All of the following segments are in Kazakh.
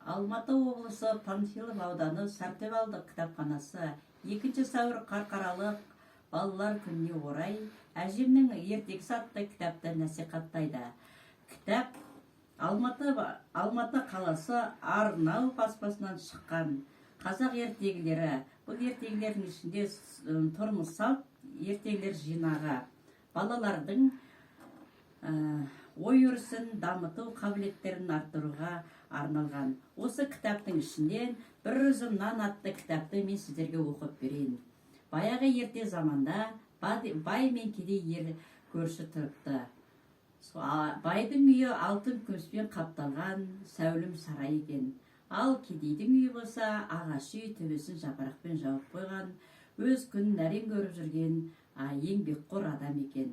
Алматы облысы Панфилов ауданы Сарытөбе ауылдық кітапханасы 2 сәуір Халықаралық балалар күніне орай Әжемнің ертегісі атты кітапты насихаттайды. Кітап Алматы қаласы Арнау баспасынан шыққан қазақ ертегілері. Бұл ертегілердің ішінде тұрмыс салт ертегілер жинағы, балалардың ой өрісін дамыту қабілеттерін арттыруға арналған. Осы кітаптың ішінен «Бір үзім нан» атты кітапты мен сіздерге оқып берейін. Баяғы ерте заманда бай мен кедей ер көрші тұрыпты. Байдың үйі алтын күміспен қапталған сәулім сарай екен. Ал кедейдің үйі болса ағаш үй, төбесін жапырақпен жауып қойған, өз күнін әрең көріп жүрген еңбекқор адам екен.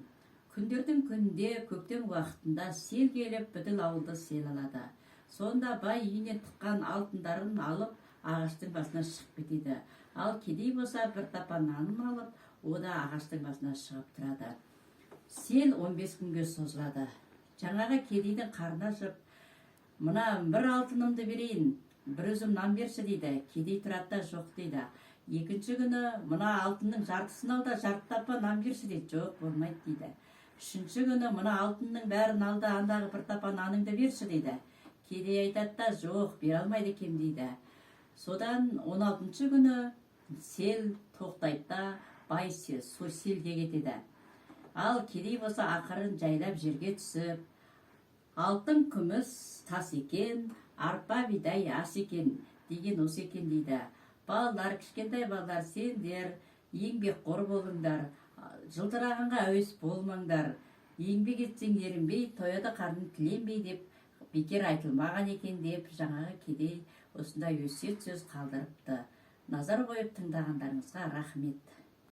Күндердің күнінде көктем уақытында сел келіп бүділ ауылды сел алады. Сонда бай үйінен тыққан алтындарын алып ағаштың басына шығып кетеді. Ал кедей болса бір тапан нанын алып, о да ағаштың басына шығып тұрады. Сел 15 күнге созылады. Жаңағы кедейдің қарны ашып, «Мына бір алтынымды берейін, бір үзім нан берші» дейді. Кедей тұрады, жоқ дейді. Екінші күні «Мына алтынның жартысын ал да жарты тапа нан берші» дейді. Жоқ, болмайды дейді. Үшінші күні «Мына алтынның бәрін ал да андағы бір тапа наныңды берші» дейді. Кедей айтады, жоқ, бере алмайды екен дейді. Содан 16-шы күні сел тоқтайды, бай селге кетеді. Ал кедей болса ақырын жайлап жерге түсіп, алтын күміс тас екен, арпа бидай ас екен деген осы екен дейді. Балалар, кішкентай балалар, сендер еңбекқор болыңдар, жылтырағанға әуес болмаңдар, еңбек етсең ерінбей, тояды қарның тіленбей деп бекер айтылмаған екен деп жаңағы кедей осындай өсиет сөз қалдырыпты. Назар қойып тыңдағандарыңызға рахмет.